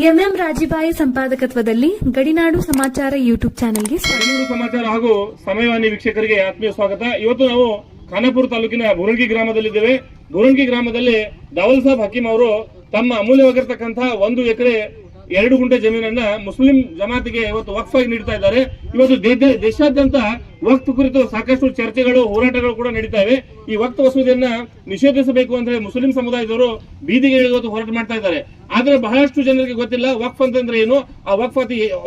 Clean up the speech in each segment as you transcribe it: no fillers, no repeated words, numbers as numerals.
MM ರಾಜಿಬಾಯಿ ಸಂಪಾದಕತ್ವದಲ್ಲಿ ಗಡಿನಾಡು ಸಮಾಚಾರ YouTube ಚಾನೆಲ್ಗೆ ಗಡಿನಾಡು ಸಮಾಚಾರ ಹಾಗೂ ಸಮಯವಾಣಿ ವೀಕ್ಷಕರಿಗೆ ಆತ್ಮೀಯ ಸ್ವಾಗತ. ಇವತ್ತು ನಾವು ಖಾನಾಪುರ ತಾಲೂಕಿನ ಬುರಂಗಿ ಗ್ರಾಮದಲ್ಲಿದ್ದೇವೆ. ಬುರಂಗಿ ಗ್ರಾಮದಲ್ಲಿ ದಾವಲ್ ಸಾಬ್ ಹಕೀಂ ಅವರು ತಮ್ಮ ಅಮೂಲ್ಯವಾಗಿರ್ತಕ್ಕಂತಹ 1 ಎಕರೆ 2 ಗುಂಟೆ ಜಮೀನನ್ನ ಮುಸ್ಲಿಂ ಜಮಾತಿಗೆ ಇವತ್ತು ವಕ್ಫ್ ಆಗಿ ನೀಡ್ತಾ ಇದ್ದಾರೆ. ಇವತ್ತು ದೇಶಾದ್ಯಂತ ವಕ್ಫ್ ಕುರಿತು ಸಾಕಷ್ಟು ಚರ್ಚೆಗಳು, ಹೋರಾಟಗಳು ಕೂಡ ನಡೀತಾ ಇವೆ. ಈ ವಕ್ಫ್ ಮಸೂದೆಯನ್ನ ನಿಷೇಧಿಸಬೇಕು ಅಂತ ಹೇಳಿ ಮುಸ್ಲಿಂ ಸಮುದಾಯದವರು ಬೀದಿಗೆ ಇವತ್ತು ಹೋರಾಟ ಮಾಡ್ತಾ ಇದ್ದಾರೆ. ಆದ್ರೆ ಬಹಳಷ್ಟು ಜನರಿಗೆ ಗೊತ್ತಿಲ್ಲ ವಕ್ಫ್ ಅಂತಂದ್ರೆ ಏನು, ಆ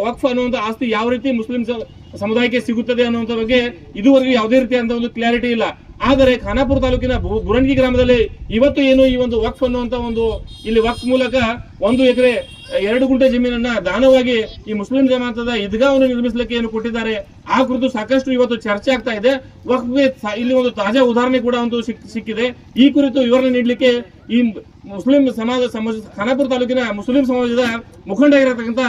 ವಕ್ಫ್ ಅನ್ನುವಂತ ಆಸ್ತಿ ಯಾವ ರೀತಿ ಮುಸ್ಲಿಂ ಸಮುದಾಯಕ್ಕೆ ಸಿಗುತ್ತದೆ ಅನ್ನುವಂತ ಬಗ್ಗೆ ಇದುವರೆಗೂ ಯಾವುದೇ ರೀತಿಯಾದ ಒಂದು ಕ್ಲಾರಿಟಿ ಇಲ್ಲ. ಆದರೆ ಖಾನಾಪುರ ತಾಲೂಕಿನ ಬುರಂಗಿ ಗ್ರಾಮದಲ್ಲಿ ಇವತ್ತು ಏನು ಈ ಒಂದು ವಕ್ಫ್ ಅನ್ನುವಂತ ಇಲ್ಲಿ ವಕ್ಫ್ ಮೂಲಕ 1 ಎಕರೆ 2 ಗುಂಟೆ ಜಮೀನನ್ನ ದಾನವಾಗಿ ಈ ಮುಸ್ಲಿಂ ಜಮಾತದ ಈದ್ಗಾವನ್ನು ನಿರ್ಮಿಸಲಿಕ್ಕೆ ಏನು ಕೊಟ್ಟಿದ್ದಾರೆ, ಆ ಕುರಿತು ಸಾಕಷ್ಟು ಇವತ್ತು ಚರ್ಚೆ ಆಗ್ತಾ ಇದೆ. ವಕ್ಫ್ಗೆ ಇಲ್ಲಿ ಒಂದು ತಾಜಾ ಉದಾಹರಣೆ ಕೂಡ ಒಂದು ಸಿಕ್ಕಿದೆ. ಈ ಕುರಿತು ವಿವರಣೆ ನೀಡಲಿಕ್ಕೆ ಈ ಮುಸ್ಲಿಂ ಖಾನಾಪುರ ತಾಲೂಕಿನ ಮುಸ್ಲಿಂ ಸಮಾಜದ ಮುಖಂಡರಾಗಿರತಕ್ಕಂತ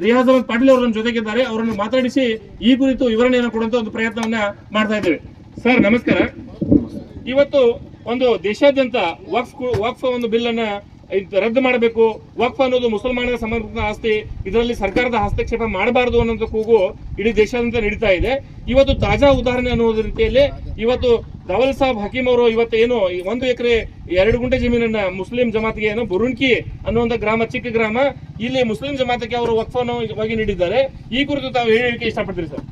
ರಿಯಾಜ್ ಅಹಮದ್ ಪಾಟೀಲ್ ಅವರ ಜೊತೆಗಿದ್ದಾರೆ. ಅವರನ್ನು ಮಾತಾಡಿಸಿ ಈ ಕುರಿತು ವಿವರಣೆಯನ್ನು ಕೊಡುವಂತ ಒಂದು ಪ್ರಯತ್ನವನ್ನ ಮಾಡ್ತಾ ಇದ್ದೇವೆ. ಸರ್ ನಮಸ್ಕಾರ. ಇವತ್ತು ಒಂದು ದೇಶಾದ್ಯಂತ ವಕ್ಫ್ ಒಂದು ಬಿಲ್ ಅನ್ನ ರದ್ದು ಮಾಡಬೇಕು, ವಕ್ಫ್ ಅನ್ನೋದು ಮುಸಲ್ಮಾನರ ಸಮರ್ಪಿತ ಆಸ್ತಿ, ಇದರಲ್ಲಿ ಸರ್ಕಾರದ ಹಸ್ತಕ್ಷೇಪ ಮಾಡಬಾರದು ಅನ್ನೋ ಕೂಗು ಇಡೀ ದೇಶಾದ್ಯಂತ ನಡೀತಾ ಇದೆ. ಇವತ್ತು ತಾಜಾ ಉದಾಹರಣೆ ಅನ್ನುವ ರೀತಿಯಲ್ಲಿ ಇವತ್ತು ದಾವಲ್ ಸಾಬ್ ಹಕೀಂ ಅವರು ಇವತ್ತು ಏನು 1 ಎಕರೆ 2 ಗುಂಟೆ ಜಮೀನನ್ನ ಮುಸ್ಲಿಂ ಜಮಾತಿಗೆ ಏನು ಬುರುಣ್ಕಿ ಅನ್ನುವಂತ ಗ್ರಾಮ, ಚಿಕ್ಕ ಗ್ರಾಮ, ಇಲ್ಲಿ ಮುಸ್ಲಿಂ ಜಮಾತಿಗೆ ಅವರು ವಕ್ಫ್ ಅನ್ನು ನೀಡಿದ್ದಾರೆ. ಈ ಕುರಿತು ತಾವು ಹೇಳಲಿಕ್ಕೆ ಇಷ್ಟಪಡ್ತೀರಿ ಸರ್?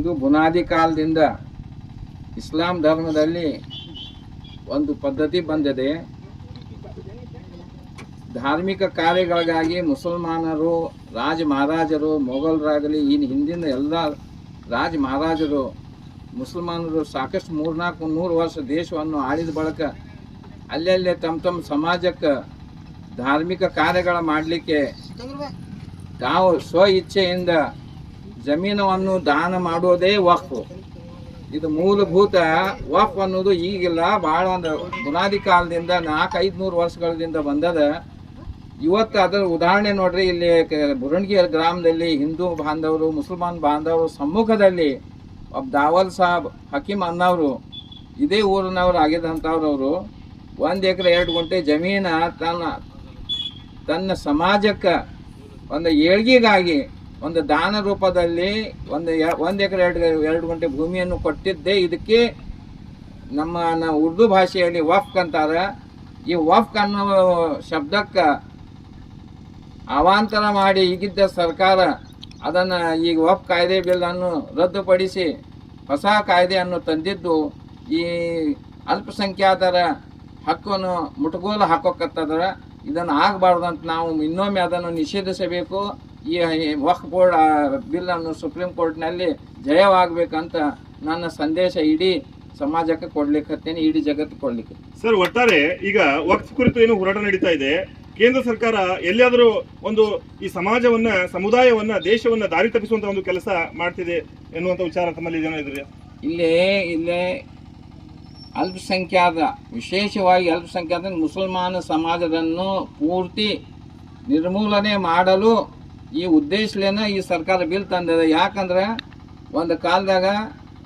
ಇದು ಬುನಾದಿ ಕಾಲದಿಂದ ಇಸ್ಲಾಂ ಧರ್ಮದಲ್ಲಿ ಒಂದು ಪದ್ಧತಿ ಬಂದಿದೆ. ಧಾರ್ಮಿಕ ಕಾರ್ಯಗಳಿಗಾಗಿ ಮುಸಲ್ಮಾನರು, ರಾಜ ಮಹಾರಾಜರು, ಮೊಘಲರಾಗಲಿ, ಹಿಂದಿನ ಎಲ್ಲ ರಾಜ ಮಹಾರಾಜರು ಮುಸಲ್ಮಾನರು ಸಾಕಷ್ಟು 300-400 ವರ್ಷ ದೇಶವನ್ನು ಆಳಿದ ಬಳಿಕ ಅಲ್ಲಲ್ಲೇ ತಮ್ಮ ಸಮಾಜಕ್ಕೆ ಧಾರ್ಮಿಕ ಕಾರ್ಯಗಳ ಮಾಡಲಿಕ್ಕೆ ತಾವು ಸ್ವ ಇಚ್ಛೆಯಿಂದ ಜಮೀನವನ್ನು ದಾನ ಮಾಡೋದೇ ವಕ್ಫ್. ಇದು ಮೂಲಭೂತ ವಕ್ಫ್ ಅನ್ನೋದು ಈಗಿಲ್ಲ, ಭಾಳ ಒಂದು ಬುನಾದಿ ಕಾಲದಿಂದ 400-500 ವರ್ಷಗಳಿಂದ ಬಂದದ. ಇವತ್ತು ಅದರ ಉದಾಹರಣೆ ನೋಡ್ರಿ, ಇಲ್ಲಿ ಬುರಂಗಿ ಗ್ರಾಮದಲ್ಲಿ ಹಿಂದೂ ಬಾಂಧವರು, ಮುಸಲ್ಮಾನ್ ಬಾಂಧವರು ಸಮ್ಮುಖದಲ್ಲಿ ದಾವಲ್ ಸಾಬ್ ಹಕೀಂ ಅನ್ನೋರು, ಇದೇ ಊರಿನವ್ರು ಆಗಿದ್ದಂಥವ್ರವರು 1 ಎಕರೆ 2 ಗುಂಟೆ ಜಮೀನ ತನ್ನ ಸಮಾಜಕ್ಕೆ ಒಂದು ಏಳ್ಗೆಗಾಗಿ ಒಂದು ದಾನ ರೂಪದಲ್ಲಿ 1 ಎಕರೆ 2 ಗುಂಟೆ ಭೂಮಿಯನ್ನು ಕೊಟ್ಟಿದ್ದೇ. ಇದಕ್ಕೆ ನಮ್ಮ ಉರ್ದು ಭಾಷೆಯಲ್ಲಿ ವಫ್ಕ್ ಅಂತಾರೆ. ಈ ವಫ್ಕ್ ಅನ್ನೋ ಶಬ್ದಕ್ಕೆ ಅವಾಂತರ ಮಾಡಿ ಈಗಿದ್ದ ಸರ್ಕಾರ ಅದನ್ನು ಈಗ ವಫ್ ಕಾಯ್ದೆ ಬಿಲ್ ಅನ್ನು ರದ್ದುಪಡಿಸಿ ಹೊಸ ಕಾಯ್ದೆಯನ್ನು ತಂದಿದ್ದು ಈ ಅಲ್ಪಸಂಖ್ಯಾತರ ಹಕ್ಕನ್ನು ಮುಟುಗೋಲು ಹಾಕೋಕತ್ತದ್ರ. ಇದನ್ನು ಆಗಬಾರ್ದು ಅಂತ ನಾವು ಇನ್ನೊಮ್ಮೆ ಅದನ್ನು ನಿಷೇಧಿಸಬೇಕು. ಈ ವಕ್ಫ್ ಬೋರ್ಡ್ ಬಿಲ್ ಅನ್ನು ಸುಪ್ರೀಂ ಕೋರ್ಟ್ನಲ್ಲಿ ಜಯವಾಗಬೇಕಂತ ನನ್ನ ಸಂದೇಶ ಇಡೀ ಸಮಾಜಕ್ಕೆ ಕೊಡ್ಲಿಕ್ಕೆ, ಇಡೀ ಜಗತ್ತು ಕೊಡ್ಲಿಕ್ಕೆ. ಸರ್, ಒಟ್ಟಾರೆ ಈಗ ವಕ್ಫ್ ಕುರಿತು ಏನು ಹೋರಾಟ ನಡೀತಾ ಇದೆ, ಕೇಂದ್ರ ಸರ್ಕಾರ ಎಲ್ಲಿಯಾದರೂ ಒಂದು ಈ ಸಮಾಜವನ್ನ, ಸಮುದಾಯವನ್ನ, ದೇಶವನ್ನ ದಾರಿ ತಪ್ಪಿಸುವಂತ ಒಂದು ಕೆಲಸ ಮಾಡ್ತಿದೆ ಎನ್ನುವಂತ ವಿಚಾರ ತಮ್ಮಲ್ಲಿ ಏನಾದ್ರೆ ಇಲ್ಲೇ ಅಲ್ಪಸಂಖ್ಯಾತ, ವಿಶೇಷವಾಗಿ ಅಲ್ಪಸಂಖ್ಯಾತ ಮುಸಲ್ಮಾನ ಸಮಾಜವನ್ನು ಪೂರ್ತಿ ನಿರ್ಮೂಲನೆ ಮಾಡಲು ಈ ಉದ್ದೇಶಲೇನ ಈ ಸರ್ಕಾರ ಬಿಲ್ ತಂದಿದೆ. ಯಾಕಂದ್ರೆ ಒಂದು ಕಾಲದಾಗ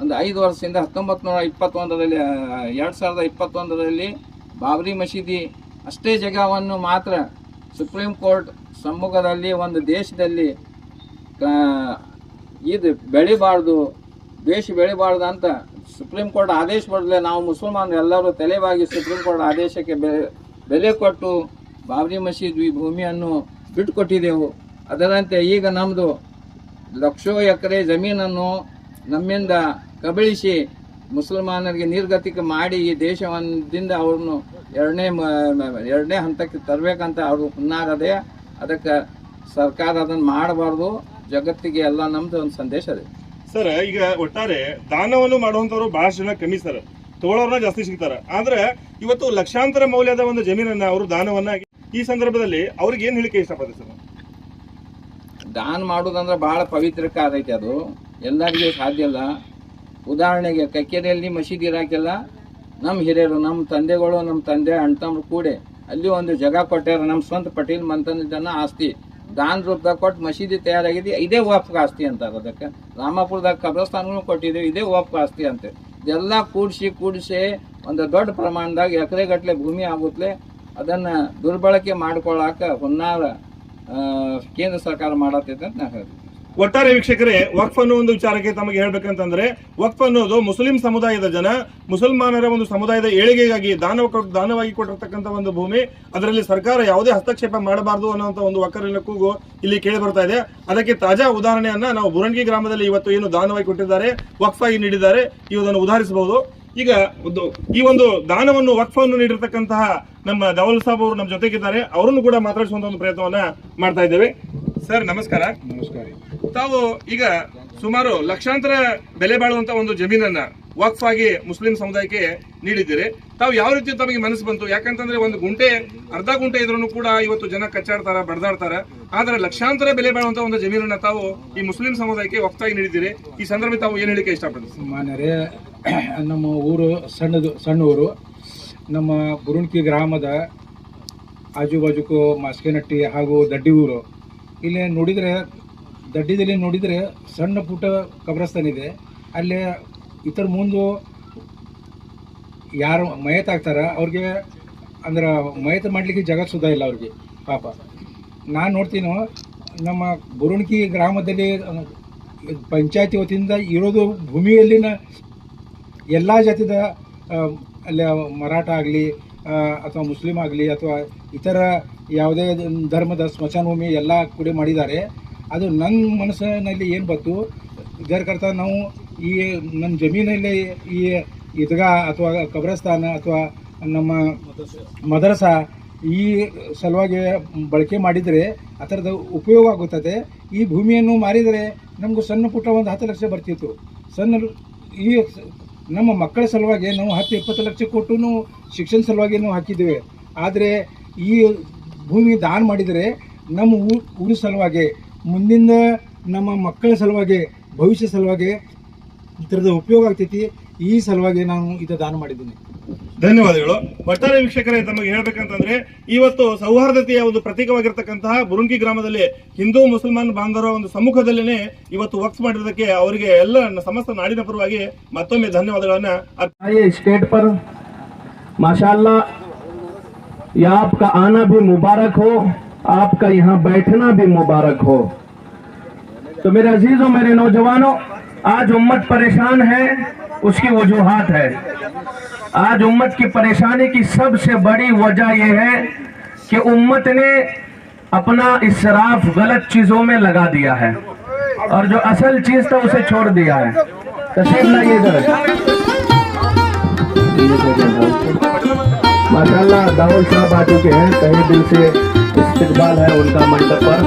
ಒಂದು 5 ವರ್ಷದಿಂದ 1921ರಲ್ಲಿ 2021ರಲ್ಲಿ ಬಾಬರಿ ಮಸೀದಿ ಅಷ್ಟೇ ಜಾಗವನ್ನು ಮಾತ್ರ ಸುಪ್ರೀಂ ಕೋರ್ಟ್ ಸಮ್ಮುಖದಲ್ಲಿ ಒಂದು ದೇಶದಲ್ಲಿ ಇದು ಬೆಳಿಬಾರ್ದು, ದ್ವೇಷ ಬೆಳಿಬಾರ್ದು ಅಂತ ಸುಪ್ರೀಂ ಕೋರ್ಟ್ ಆದೇಶ ಬರಲಿ. ನಾವು ಮುಸಲ್ಮಾನರು ಎಲ್ಲರೂ ತಲೆಬಾಗಿ ಸುಪ್ರೀಂ ಕೋರ್ಟ್ ಆದೇಶಕ್ಕೆ ಬೆಲೆ ಕೊಟ್ಟು ಬಾಬರಿ ಮಸೀದಿ ಭೂಮಿಯನ್ನು ಬಿಟ್ಟುಕೊಟ್ಟಿದ್ದೆವು. ಅದರಂತೆ ಈಗ ನಮ್ಮದು ಲಕ್ಷೋ ಎಕರೆ ಜಮೀನನ್ನು ನಮ್ಮಿಂದ ಕಬಳಿಸಿ ಮುಸಲ್ಮಾನರಿಗೆ ನಿರ್ಗತಿಕ ಮಾಡಿ ಈ ದೇಶದಿಂದ ಅವ್ರನ್ನು ಎರಡನೇ ಹಂತಕ್ಕೆ ತರಬೇಕಂತ ಅವರು ಹುನ್ನಾರದೆ. ಅದಕ್ಕೆ ಸರ್ಕಾರ ಅದನ್ನು ಮಾಡಬಾರ್ದು. ಜಗತ್ತಿಗೆ ಎಲ್ಲ ನಮ್ದು ಒಂದು ಸಂದೇಶ ಇದೆ. ಸರ್, ಈಗ ಒಟ್ಟಾರೆ ದಾನವನ್ನು ಮಾಡುವಂತವ್ರು ಬಹಳಷ್ಟು ಜನ ಕಮ್ಮಿ ಸರ್, ತಗೊಳ್ಳೋರ್ನ ಜಾಸ್ತಿ ಸಿಗ್ತಾರೆ. ಆದ್ರೆ ಇವತ್ತು ಲಕ್ಷಾಂತರ ಮೌಲ್ಯದ ಒಂದು ಜಮೀನನ್ನ ಅವರು ದಾನವನ್ನ, ಈ ಸಂದರ್ಭದಲ್ಲಿ ಅವ್ರಿಗೆ ಏನ್ ಹೇಳಿಕೆ ಇಷ್ಟಪಡ್ತಾರೆ ಸರ್? ದಾನ ಮಾಡೋದಂದ್ರೆ ಭಾಳ ಪವಿತ್ರ ಕಾರ್ಯ ಐತೆ. ಅದು ಎಲ್ಲರಿಗೂ ಸಾಧ್ಯ ಇಲ್ಲ. ಉದಾಹರಣೆಗೆ ಕಕ್ಕೇರಿಯಲ್ಲಿ ಮಸೀದಿ ಇರಾಕಿಲ್ಲ, ನಮ್ಮ ಹಿರಿಯರು, ನಮ್ಮ ತಂದೆಗಳು, ನಮ್ಮ ತಂದೆ ಅಣ್ತಂಬ್ರು ಕೂಡಿ ಅಲ್ಲಿ ಒಂದು ಜಾಗ ಕೊಟ್ಟಾರ. ನಮ್ಮ ಸ್ವಂತ ಪಟೇಲ್ ಮಂತನ ಆಸ್ತಿ ದಾನ ರೂಪದಾಗ ಕೊಟ್ಟು ಮಸೀದಿ ತಯಾರಾಗಿದೆ. ಇದೇ ವಕ್ಫ್ ಆಸ್ತಿ ಅಂತಾರೆ. ಅದಕ್ಕೆ ರಾಮಾಪುರದಾಗ ಕಬ್ರಸ್ತಾನೂ ಕೊಟ್ಟಿದ್ದೇವೆ, ಇದೇ ವಕ್ಫ್ ಆಸ್ತಿ ಅಂತ. ಇದೆಲ್ಲ ಕೂಡಿಸಿ ಒಂದು ದೊಡ್ಡ ಪ್ರಮಾಣದಾಗ ಎಕರೆಗಟ್ಟಲೆ ಭೂಮಿ ಆಗುತ್ತಲೆ ಅದನ್ನು ದುರ್ಬಳಕೆ ಮಾಡ್ಕೊಳ್ಳಾಕ ಹುನ್ನಾರ ಕೇಂದ್ರ ಸರ್ಕಾರ ಮಾಡತ್ತೈತೆ ಅಂತ ನಾ ಹೇಳ್ತೀನಿ. ಒಟ್ಟಾರೆ ವೀಕ್ಷಕರೇ, ವಕ್ಫ್ ಅನ್ನೋ ಒಂದು ವಿಚಾರಕ್ಕೆ ತಮಗೆ ಹೇಳ್ಬೇಕಂತಂದ್ರೆ, ವಕ್ಫ್ ಅನ್ನೋದು ಮುಸ್ಲಿಂ ಸಮುದಾಯದ ಜನ, ಮುಸಲ್ಮಾನರ ಒಂದು ಸಮುದಾಯದ ಏಳಿಗೆಗಾಗಿ ದಾನವಾಗಿ ಕೊಟ್ಟಿರ್ತಕ್ಕಂಥ ಒಂದು ಭೂಮಿ. ಅದರಲ್ಲಿ ಸರ್ಕಾರ ಯಾವುದೇ ಹಸ್ತಕ್ಷೇಪ ಮಾಡಬಾರದು ಅನ್ನೋಂಥ ಒಂದು ಒಕ್ಕಲಿನ ಕೂಗು ಇಲ್ಲಿ ಕೇಳಿ ಬರ್ತಾ ಇದೆ. ಅದಕ್ಕೆ ತಾಜಾ ಉದಾಹರಣೆಯನ್ನ ನಾವು ಬುರಂಗಿ ಗ್ರಾಮದಲ್ಲಿ ಇವತ್ತು ಏನು ದಾನವಾಗಿ ಕೊಟ್ಟಿದ್ದಾರೆ, ವಕ್ಫ್ ಆಗಿ ನೀಡಿದ್ದಾರೆ, ಇದನ್ನು ಉದಾಹರಿಸಬಹುದು. ಈಗ ಈ ಒಂದು ದಾನವನ್ನು ವಕ್ಫ್ ಅನ್ನು ನೀಡಿರ್ತಕ್ಕಂತಹ ನಮ್ಮ ದವಲ್ ಸಾಬ್ ಅವರು ನಮ್ಮ ಜೊತೆಗಿದ್ದಾರೆ. ಅವರನ್ನು ಕೂಡ ಮಾತಾಡಿಸುವಂತ ಒಂದು ಪ್ರಯತ್ನವನ್ನ ಮಾಡ್ತಾ ಇದ್ದೇವೆ. ಸರ್ ನಮಸ್ಕಾರ. ನಮಸ್ಕಾರ. ತಾವು ಈಗ ಸುಮಾರು ಲಕ್ಷಾಂತರ ಬೆಲೆ ಬಾಳುವಂತ ಒಂದು ಜಮೀನನ್ನ ವಕ್ಫ್ ಆಗಿ ಮುಸ್ಲಿಂ ಸಮುದಾಯಕ್ಕೆ ನೀಡಿದ್ದೀರಿ. ತಾವು ಯಾವ ರೀತಿ ತಮಗೆ ಮನಸ್ಸು ಬಂತು? ಯಾಕಂತಂದ್ರೆ ಒಂದು ಗುಂಟೆ ಅರ್ಧ ಗುಂಟೆ ಇದ್ರೂ ಕೂಡ ಇವತ್ತು ಜನ ಕಚ್ಚಾಡ್ತಾರ, ಬಡದಾಡ್ತಾರ. ಆದ್ರೆ ಲಕ್ಷಾಂತರ ಬೆಲೆ ಬಾಳುವಂತ ಒಂದು ಜಮೀನನ್ನ ತಾವು ಈ ಮುಸ್ಲಿಂ ಸಮುದಾಯಕ್ಕೆ ವಕ್ಫ್ ಆಗಿ ನೀಡಿದ್ದೀರಿ. ಈ ಸಂದರ್ಭ ತಾವು ಏನ್ ಹೇಳಿಕೆ ಇಷ್ಟಪಡ್ತೀವಿ? ಮಾನ್ಯರೇ, ನಮ್ಮ ಊರು ಸಣ್ಣ ಊರು. ನಮ್ಮ ಬುರುಣ್ಕಿ ಗ್ರಾಮದ ಆಜುಬಾಜುಕು ಮಾಸ್ಕೆನಟ್ಟಿ ಹಾಗೂ ದಡ್ಡಿ ಊರು. ಇಲ್ಲಿ ನೋಡಿದರೆ ದಡ್ಡಿದಲ್ಲಿ ನೋಡಿದರೆ ಸಣ್ಣ ಪುಟ್ಟ ಕಬ್ರಸ್ತಾನ ಇದೆ. ಅಲ್ಲಿ ಇತರ ಮುಂದೆ ಯಾರು ಮಯತ್ ಆಗ್ತಾರ ಅವ್ರಿಗೆ ಅಂದ್ರೆ ಮಯತ್ ಮಾಡಲಿಕ್ಕೆ ಜಾಗ ಸುಧಾ ಇಲ್ಲ ಅವ್ರಿಗೆ ಪಾಪ. ನಾನು ನೋಡ್ತೀನೋ ನಮ್ಮ ಬುರುಣ್ಕಿ ಗ್ರಾಮದಲ್ಲಿ ಪಂಚಾಯತಿ ವತಿಯಿಂದ ಇರೋದು ಭೂಮಿಯಲ್ಲಿನ ಎಲ್ಲ ಜಾತಿದ ಅಲ್ಲಿ ಮರಾಠ ಆಗಲಿ ಅಥವಾ ಮುಸ್ಲಿಂ ಆಗಲಿ ಅಥವಾ ಇತರ ಯಾವುದೇ ಧರ್ಮದ ಸ್ಮಶಾನ ಭೂಮಿ ಎಲ್ಲ ಕೂಡಿ ಮಾಡಿದ್ದಾರೆ. ಅದು ನನ್ನ ಮನಸ್ಸಿನಲ್ಲಿ ಏನು ಬಂತು, ಇದರ ನಾವು ಈ ನಮ್ಮ ಜಮೀನಲ್ಲಿ ಈ ಈದ್ಗಾ ಅಥವಾ ಕಬ್ರಸ್ತಾನ ಅಥವಾ ನಮ್ಮ ಮದರಸಾ ಈ ಸಲುವಾಗಿ ಬಳಕೆ ಮಾಡಿದರೆ ಆ ಥರದ ಉಪಯೋಗ ಆಗುತ್ತದೆ. ಈ ಭೂಮಿಯನ್ನು ಮಾರಿದರೆ ನಮಗೂ ಸಣ್ಣ ಪುಟ್ಟ ಒಂದು 10 ಲಕ್ಷ ಬರ್ತಿತ್ತು. ಈ ನಮ್ಮ ಮಕ್ಕಳ ಸಲುವಾಗಿ ನಾವು 10-20 ಲಕ್ಷ ಕೊಟ್ಟು ಶಿಕ್ಷಣ ಸಲುವಾಗಿ ನಾವು ಹಾಕಿದ್ದೇವೆ. ಆದರೆ ಈ ಭೂಮಿ ದಾನ ಮಾಡಿದರೆ ನಮ್ಮ ಊರ ಸಲುವಾಗಿ, ಮುಂದಿನ ನಮ್ಮ ಮಕ್ಕಳ ಸಲುವಾಗಿ, ಭವಿಷ್ಯ ಸಲುವಾಗಿ ಈ ಥರದ ಉಪಯೋಗ ಆಗ್ತೈತಿ. ಈ ಸಲುವಾಗಿ ನಾನು ಇದು ದಾನ ಮಾಡಿದ್ದೀನಿ. ಧನ್ಯವಾದಗಳು. ಒಟ್ಟಾರೆ ವೀಕ್ಷಕರೇ, ತಮಗೆ ಹೇಳ್ಬೇಕಂತಂದ್ರೆ ಇವತ್ತು ಸೌಹಾರ್ದತೆಯ ಒಂದು ಪ್ರತೀಕವಾಗಿರ್ತಕ್ಕಂತಹ ಬುರುಂಕಿ ಗ್ರಾಮದಲ್ಲಿ ಹಿಂದೂ ಮುಸಲ್ಮಾನ್ ಬಾಂಧವರ ಒಂದು ಸಮ್ಮುಖದಲ್ಲೇನೆ ಇವತ್ತು ವಕ್ಫ್ ಮಾಡಿರೋದಕ್ಕೆ ಅವರಿಗೆ ಎಲ್ಲ ಸಮಸ್ತ ನಾಡಿನ ಪರವಾಗಿ ಮತ್ತೊಮ್ಮೆ ಧನ್ಯವಾದಗಳನ್ನ. स्टेट पर माशाल्लाह, या आपका आना भी मुबारक हो, आपका यहाँ बैठना भी मुबारक हो। तो मेरे अजीजों, मेरे नौजवानों, आज उम्मत परेशान है, उसकी वजूहात है। आज उम्मत की परेशानी की सबसे बड़ी वजह यह है कि उम्मत ने अपना इसराफ गलत चीजों में लगा दिया है और जो असल चीज था उसे छोड़ दिया है। तशरीफ लाइए जरा। माशाल्लाह दाऊद साहब आ चुके हैं, तहे दिल से इस्तकबाल है उनका मंडप पर।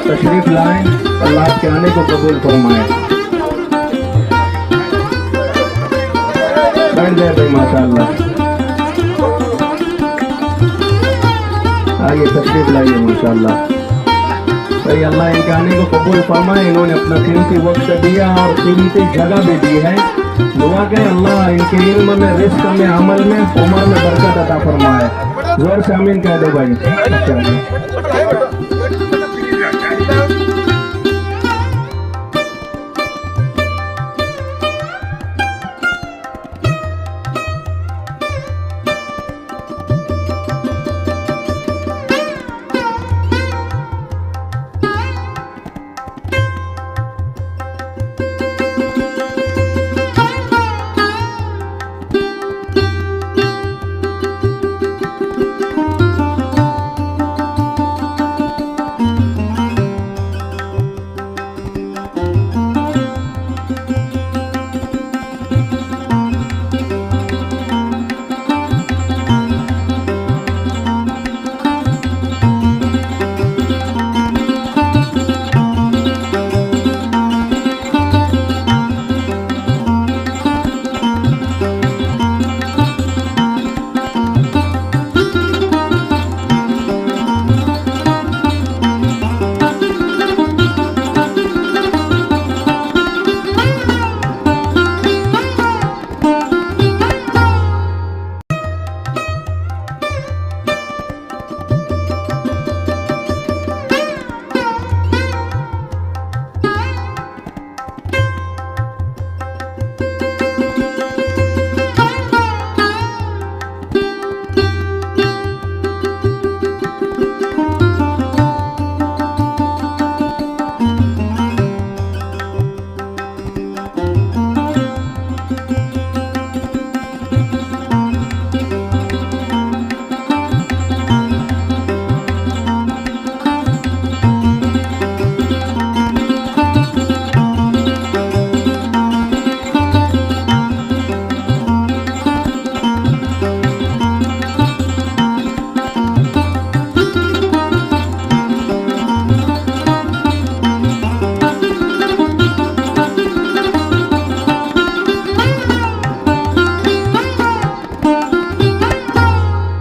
तशरीफ लाएं, अल्लाह के आने को कबूल फरमाए। बैठ गए भाई, माशाल्लाह। आइए, तशरीफ लाइए, माशाल्लाह। भाई अल्लाह इनके आने को कबूल फरमाए। इन्होंने अपना कीमती वक्त दिया और कीमती जगह भी दी है। दुआ करें अल्लाह इनके इल्म में, रिस्क में, अमल में, उम्र में बरकत अता फरमाए। जोर से आमीन कह दो भाई।